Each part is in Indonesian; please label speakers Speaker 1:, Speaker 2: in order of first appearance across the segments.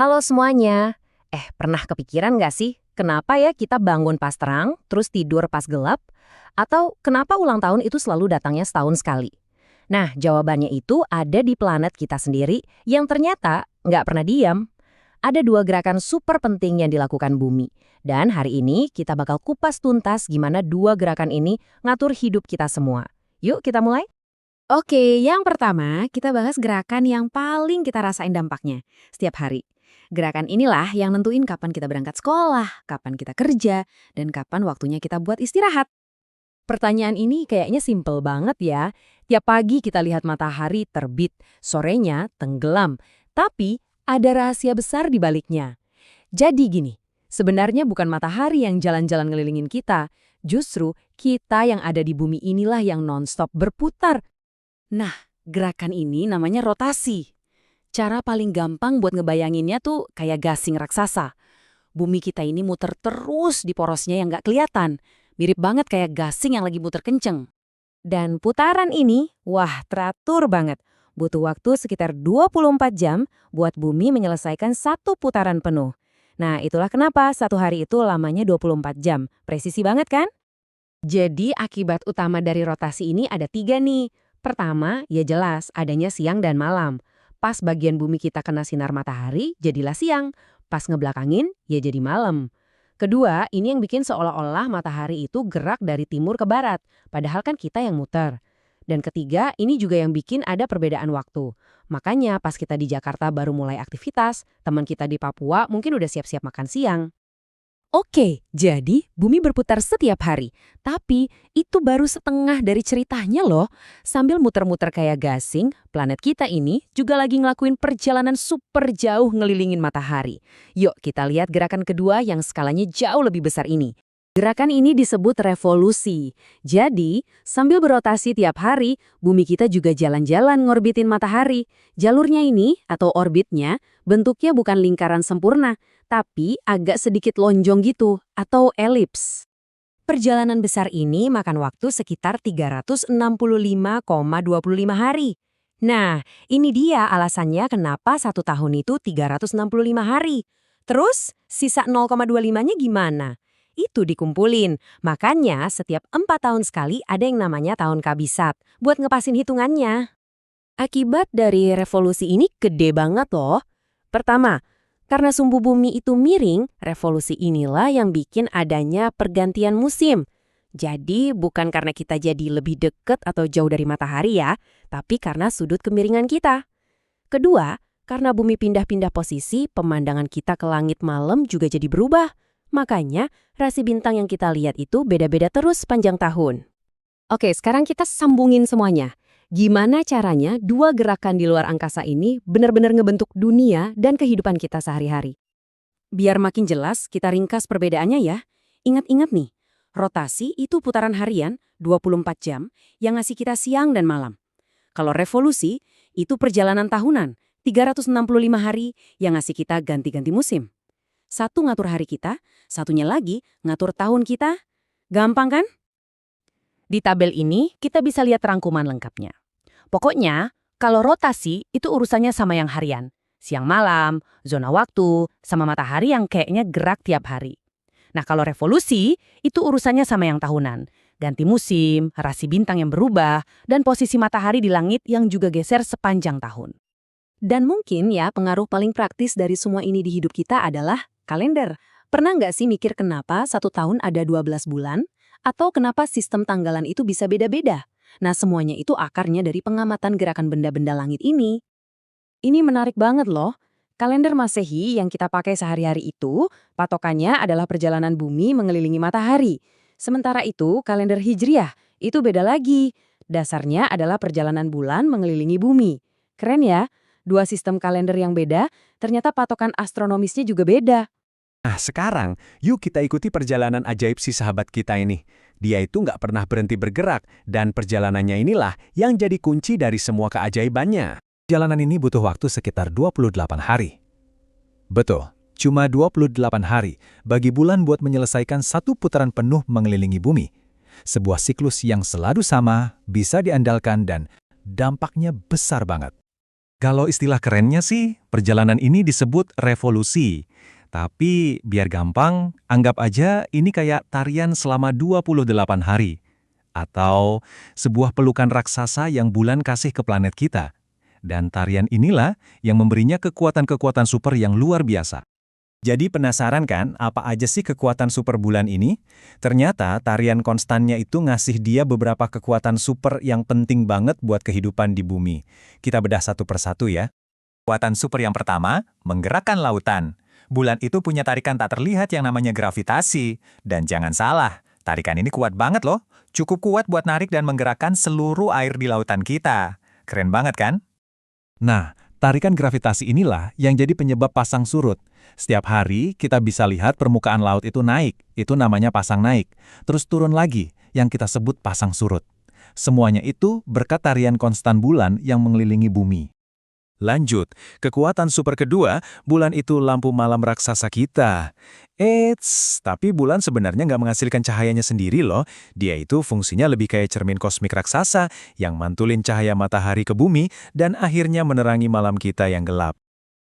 Speaker 1: Halo semuanya. Pernah kepikiran nggak sih, kenapa ya kita bangun pas terang, terus tidur pas gelap? Atau kenapa ulang tahun itu selalu datangnya setahun sekali? Nah, jawabannya itu ada di planet kita sendiri yang ternyata nggak pernah diam. Ada dua gerakan super penting yang dilakukan bumi. Dan hari ini kita bakal kupas tuntas gimana dua gerakan ini ngatur hidup kita semua. Yuk kita mulai?
Speaker 2: Oke, yang pertama kita bahas gerakan yang paling kita rasain dampaknya setiap hari. Gerakan inilah yang nentuin kapan kita berangkat sekolah, kapan kita kerja, dan kapan waktunya kita buat istirahat.
Speaker 1: Pertanyaan ini kayaknya simpel banget ya. Tiap pagi kita lihat matahari terbit, sorenya tenggelam. Tapi ada rahasia besar di baliknya. Jadi gini, sebenarnya bukan matahari yang jalan-jalan ngelilingin kita. Justru kita yang ada di bumi inilah yang nonstop berputar.
Speaker 2: Nah, gerakan ini namanya rotasi. Cara paling gampang buat ngebayanginnya tuh kayak gasing raksasa. Bumi kita ini muter terus di porosnya yang nggak kelihatan. Mirip banget kayak gasing yang lagi muter kenceng.
Speaker 1: Dan putaran ini, wah teratur banget. Butuh waktu sekitar 24 jam buat bumi menyelesaikan satu putaran penuh. Nah, itulah kenapa satu hari itu lamanya 24 jam. Presisi banget kan? Jadi akibat utama dari rotasi ini ada tiga nih. Pertama, ya jelas adanya siang dan malam. Pas bagian bumi kita kena sinar matahari, jadilah siang. Pas ngebelakangin, ya jadi malam. Kedua, ini yang bikin seolah-olah matahari itu gerak dari timur ke barat. Padahal kan kita yang muter. Dan ketiga, ini juga yang bikin ada perbedaan waktu. Makanya pas kita di Jakarta baru mulai aktivitas, teman kita di Papua mungkin udah siap-siap makan siang.
Speaker 2: Oke, jadi bumi berputar setiap hari. Tapi itu baru setengah dari ceritanya loh. Sambil muter-muter kayak gasing, planet kita ini juga lagi ngelakuin perjalanan super jauh ngelilingin matahari. Yuk kita lihat gerakan kedua yang skalanya jauh lebih besar ini. Gerakan ini disebut revolusi. Jadi, sambil berotasi tiap hari, bumi kita juga jalan-jalan ngorbitin matahari. Jalurnya ini, atau orbitnya, bentuknya bukan lingkaran sempurna, tapi agak sedikit lonjong gitu, atau elips.
Speaker 1: Perjalanan besar ini makan waktu sekitar 365,25 hari. Nah, ini dia alasannya kenapa satu tahun itu 365 hari. Terus, sisa 0,25-nya gimana? Itu dikumpulin. Makanya setiap 4 tahun sekali ada yang namanya tahun kabisat, buat ngepasin hitungannya.
Speaker 2: Akibat dari revolusi ini gede banget loh. Pertama, karena sumbu bumi itu miring, revolusi inilah yang bikin adanya pergantian musim. Jadi bukan karena kita jadi lebih deket atau jauh dari matahari ya, tapi karena sudut kemiringan kita. Kedua, karena bumi pindah-pindah posisi, pemandangan kita ke langit malam juga jadi berubah. Makanya, rasi bintang yang kita lihat itu beda-beda terus sepanjang tahun.
Speaker 1: Oke, sekarang kita sambungin semuanya. Gimana caranya dua gerakan di luar angkasa ini benar-benar ngebentuk dunia dan kehidupan kita sehari-hari?
Speaker 2: Biar makin jelas, kita ringkas perbedaannya ya. Ingat-ingat nih, rotasi itu putaran harian 24 jam yang ngasih kita siang dan malam. Kalau revolusi, itu perjalanan tahunan 365 hari yang ngasih kita ganti-ganti musim. Satu ngatur hari kita, satunya lagi ngatur tahun kita. Gampang kan?
Speaker 1: Di tabel ini kita bisa lihat rangkuman lengkapnya. Pokoknya, kalau rotasi itu urusannya sama yang harian. Siang malam, zona waktu, sama matahari yang kayaknya gerak tiap hari. Nah kalau revolusi, itu urusannya sama yang tahunan. Ganti musim, rasi bintang yang berubah, dan posisi matahari di langit yang juga geser sepanjang tahun. Dan mungkin ya pengaruh paling praktis dari semua ini di hidup kita adalah kalender. Pernah nggak sih mikir kenapa satu tahun ada 12 bulan? Atau kenapa sistem tanggalan itu bisa beda-beda? Nah semuanya itu akarnya dari pengamatan gerakan benda-benda langit ini. Ini menarik banget loh. Kalender Masehi yang kita pakai sehari-hari itu, patokannya adalah perjalanan bumi mengelilingi matahari. Sementara itu, kalender Hijriah itu beda lagi. Dasarnya adalah perjalanan bulan mengelilingi bumi. Keren ya? Dua sistem kalender yang beda, ternyata patokan astronomisnya juga beda.
Speaker 3: Nah, sekarang yuk kita ikuti perjalanan ajaib si sahabat kita ini. Dia itu nggak pernah berhenti bergerak, dan perjalanannya inilah yang jadi kunci dari semua keajaibannya. Perjalanan ini butuh waktu sekitar 28 hari. Betul, cuma 28 hari bagi bulan buat menyelesaikan satu putaran penuh mengelilingi bumi. Sebuah siklus yang selalu sama, bisa diandalkan, dan dampaknya besar banget. Kalau istilah kerennya sih, perjalanan ini disebut revolusi. Tapi biar gampang, anggap aja ini kayak tarian selama 28 hari. Atau sebuah pelukan raksasa yang bulan kasih ke planet kita. Dan tarian inilah yang memberinya kekuatan-kekuatan super yang luar biasa. Jadi penasaran kan apa aja sih kekuatan super bulan ini? Ternyata tarian konstannya itu ngasih dia beberapa kekuatan super yang penting banget buat kehidupan di bumi. Kita bedah satu persatu ya. Kekuatan super yang pertama, menggerakkan lautan. Bulan itu punya tarikan tak terlihat yang namanya gravitasi. Dan jangan salah, tarikan ini kuat banget loh. Cukup kuat buat narik dan menggerakkan seluruh air di lautan kita. Keren banget kan? Nah, tarikan gravitasi inilah yang jadi penyebab pasang surut. Setiap hari kita bisa lihat permukaan laut itu naik, itu namanya pasang naik. Terus turun lagi, yang kita sebut pasang surut. Semuanya itu berkat tarian konstan bulan yang mengelilingi bumi. Lanjut, kekuatan super kedua, bulan itu lampu malam raksasa kita. Tapi bulan sebenarnya nggak menghasilkan cahayanya sendiri loh. Dia itu fungsinya lebih kayak cermin kosmik raksasa yang mantulin cahaya matahari ke bumi dan akhirnya menerangi malam kita yang gelap.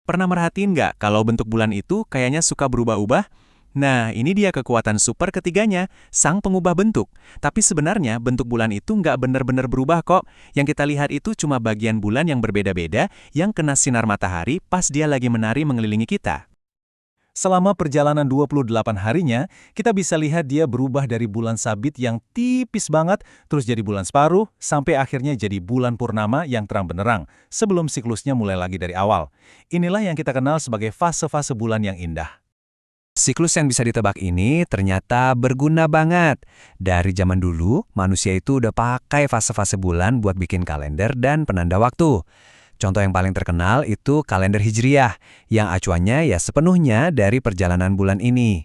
Speaker 3: Pernah merhatiin nggak kalau bentuk bulan itu kayaknya suka berubah-ubah? Nah, ini dia kekuatan super ketiganya, sang pengubah bentuk. Tapi sebenarnya bentuk bulan itu nggak benar-benar berubah kok. Yang kita lihat itu cuma bagian bulan yang berbeda-beda yang kena sinar matahari pas dia lagi menari mengelilingi kita. Selama perjalanan 28 harinya, kita bisa lihat dia berubah dari bulan sabit yang tipis banget, terus jadi bulan separuh, sampai akhirnya jadi bulan purnama yang terang benderang, sebelum siklusnya mulai lagi dari awal. Inilah yang kita kenal sebagai fase-fase bulan yang indah. Siklus yang bisa ditebak ini ternyata berguna banget. Dari zaman dulu, manusia itu udah pakai fase-fase bulan buat bikin kalender dan penanda waktu. Contoh yang paling terkenal itu kalender Hijriyah, yang acuannya ya sepenuhnya dari perjalanan bulan ini.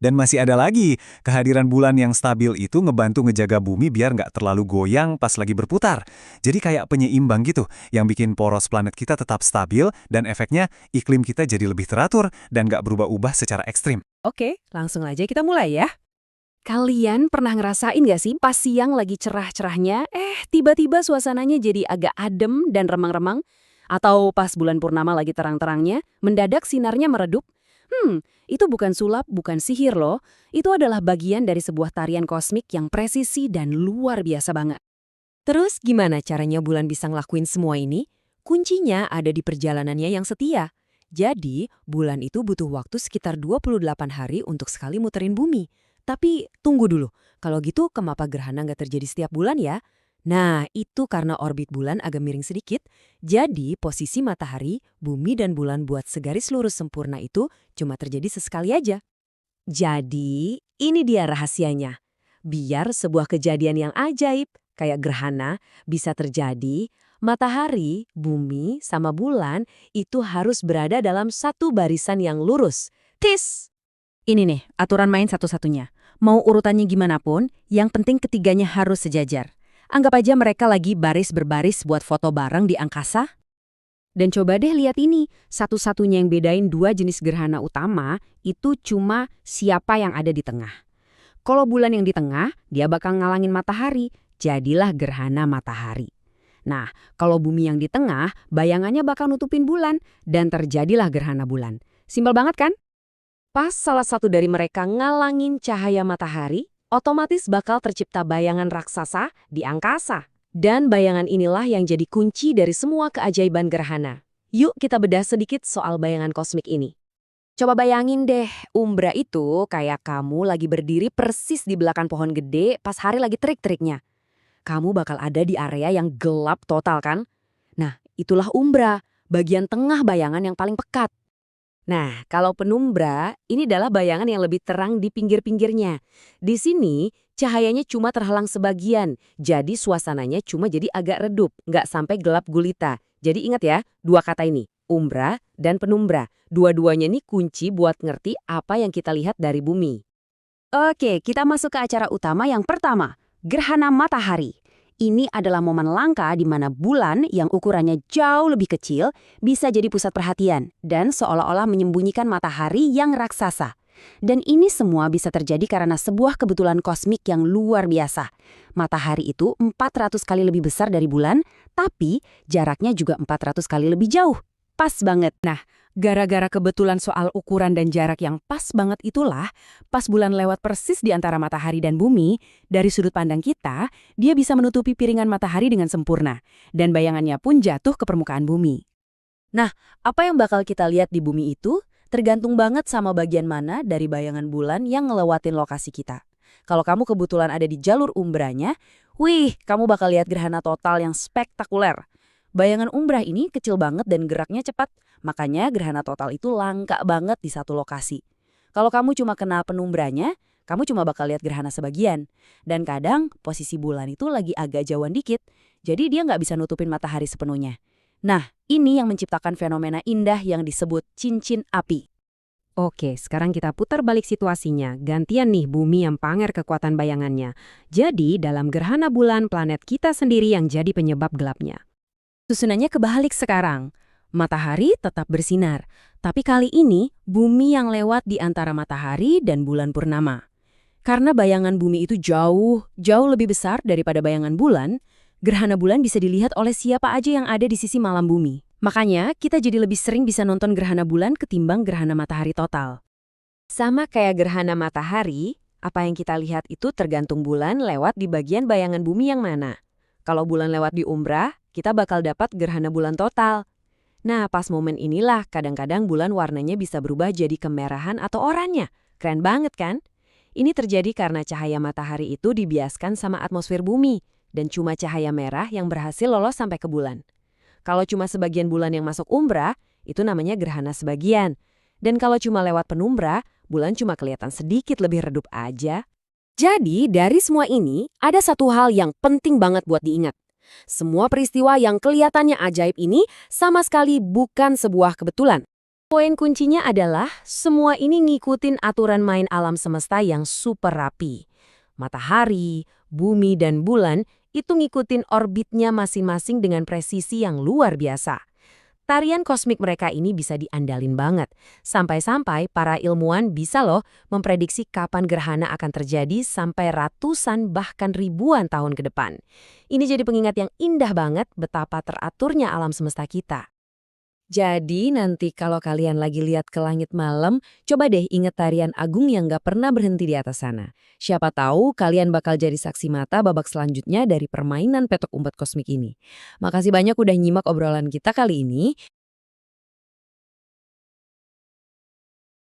Speaker 3: Dan masih ada lagi, kehadiran bulan yang stabil itu ngebantu ngejaga bumi biar nggak terlalu goyang pas lagi berputar. Jadi kayak penyeimbang gitu, yang bikin poros planet kita tetap stabil dan efeknya iklim kita jadi lebih teratur dan nggak berubah-ubah secara ekstrim.
Speaker 2: Oke, langsung aja kita mulai ya. Kalian pernah ngerasain gak sih pas siang lagi cerah-cerahnya, tiba-tiba suasananya jadi agak adem dan remang-remang? Atau pas bulan purnama lagi terang-terangnya, mendadak sinarnya meredup? Itu bukan sulap, bukan sihir loh. Itu adalah bagian dari sebuah tarian kosmik yang presisi dan luar biasa banget. Terus gimana caranya bulan bisa ngelakuin semua ini? Kuncinya ada di perjalanannya yang setia. Jadi, bulan itu butuh waktu sekitar 28 hari untuk sekali muterin bumi. Tapi tunggu dulu, kalau gitu kenapa gerhana nggak terjadi setiap bulan ya? Nah, itu karena orbit bulan agak miring sedikit, jadi posisi matahari, bumi dan bulan buat segaris lurus sempurna itu cuma terjadi sesekali aja. Jadi, ini dia rahasianya. Biar sebuah kejadian yang ajaib, kayak gerhana, bisa terjadi, matahari, bumi, sama bulan itu harus berada dalam satu barisan yang lurus. Tis!
Speaker 1: Ini nih, aturan main satu-satunya. Mau urutannya gimana pun, yang penting ketiganya harus sejajar. Anggap aja mereka lagi baris berbaris buat foto bareng di angkasa. Dan coba deh lihat ini, satu-satunya yang bedain dua jenis gerhana utama itu cuma siapa yang ada di tengah. Kalau bulan yang di tengah, dia bakal ngalangin matahari, jadilah gerhana matahari. Nah, kalau bumi yang di tengah, bayangannya bakal nutupin bulan, dan terjadilah gerhana bulan. Simpel banget kan? Pas salah satu dari mereka ngalangin cahaya matahari, otomatis bakal tercipta bayangan raksasa di angkasa. Dan bayangan inilah yang jadi kunci dari semua keajaiban gerhana. Yuk kita bedah sedikit soal bayangan kosmik ini. Coba bayangin deh, umbra itu kayak kamu lagi berdiri persis di belakang pohon gede pas hari lagi terik-teriknya. Kamu bakal ada di area yang gelap total kan? Nah, itulah umbra, bagian tengah bayangan yang paling pekat. Nah, kalau penumbra, ini adalah bayangan yang lebih terang di pinggir-pinggirnya. Di sini, cahayanya cuma terhalang sebagian, jadi suasananya cuma jadi agak redup, nggak sampai gelap gulita. Jadi ingat ya, dua kata ini, umbra dan penumbra. Dua-duanya ini kunci buat ngerti apa yang kita lihat dari bumi. Oke, kita masuk ke acara utama yang pertama, gerhana matahari. Ini adalah momen langka di mana bulan yang ukurannya jauh lebih kecil bisa jadi pusat perhatian dan seolah-olah menyembunyikan matahari yang raksasa.
Speaker 4: Dan ini semua bisa terjadi karena sebuah kebetulan kosmik yang luar biasa. Matahari itu 400 kali lebih besar dari bulan, tapi jaraknya juga 400 kali lebih jauh. Pas banget.
Speaker 2: Gara-gara kebetulan soal ukuran dan jarak yang pas banget itulah, pas bulan lewat persis di antara matahari dan bumi, dari sudut pandang kita, dia bisa menutupi piringan matahari dengan sempurna, dan bayangannya pun jatuh ke permukaan bumi.
Speaker 1: Apa yang bakal kita lihat di bumi itu tergantung banget sama bagian mana dari bayangan bulan yang ngelewatin lokasi kita. Kalau kamu kebetulan ada di jalur umbranya, kamu bakal lihat gerhana total yang spektakuler. Bayangan umbrah ini kecil banget dan geraknya cepat, makanya gerhana total itu langka banget di satu lokasi. Kalau kamu cuma kena penumbranya, kamu cuma bakal lihat gerhana sebagian. Dan kadang posisi bulan itu lagi agak jauhan dikit, jadi dia nggak bisa nutupin matahari sepenuhnya. Nah, ini yang menciptakan fenomena indah yang disebut cincin api.
Speaker 2: Oke, sekarang kita putar balik situasinya. Gantian nih bumi yang pamer kekuatan bayangannya. Jadi, dalam gerhana bulan, planet kita sendiri yang jadi penyebab gelapnya.
Speaker 1: Susunannya kebalik sekarang. Matahari tetap bersinar, tapi kali ini bumi yang lewat di antara matahari dan bulan purnama. Karena bayangan bumi itu jauh lebih besar daripada bayangan bulan, gerhana bulan bisa dilihat oleh siapa aja yang ada di sisi malam bumi. Makanya, kita jadi lebih sering bisa nonton gerhana bulan ketimbang gerhana matahari total.
Speaker 2: Sama kayak gerhana matahari, apa yang kita lihat itu tergantung bulan lewat di bagian bayangan bumi yang mana. Kalau bulan lewat di umbrah, kita bakal dapat gerhana bulan total. Nah, pas momen inilah kadang-kadang bulan warnanya bisa berubah jadi kemerahan atau oranye. Keren banget kan? Ini terjadi karena cahaya matahari itu dibiaskan sama atmosfer bumi, dan cuma cahaya merah yang berhasil lolos sampai ke bulan. Kalau cuma sebagian bulan yang masuk umbrah, itu namanya gerhana sebagian. Dan kalau cuma lewat penumbra, bulan cuma kelihatan sedikit lebih redup aja.
Speaker 4: Jadi, dari semua ini, ada satu hal yang penting banget buat diingat. Semua peristiwa yang kelihatannya ajaib ini sama sekali bukan sebuah kebetulan. Poin kuncinya adalah semua ini ngikutin aturan main alam semesta yang super rapi. Matahari, bumi, dan bulan itu ngikutin orbitnya masing-masing dengan presisi yang luar biasa. Tarian kosmik mereka ini bisa diandalin banget. Sampai-sampai para ilmuwan bisa loh memprediksi kapan gerhana akan terjadi sampai ratusan bahkan ribuan tahun ke depan. Ini jadi pengingat yang indah banget betapa teraturnya alam semesta kita. Jadi nanti kalau kalian lagi lihat ke langit malam, coba deh inget tarian agung yang gak pernah berhenti di atas sana. Siapa tahu kalian bakal jadi saksi mata babak selanjutnya dari permainan petok umpet kosmik ini. Makasih banyak udah nyimak obrolan kita kali ini.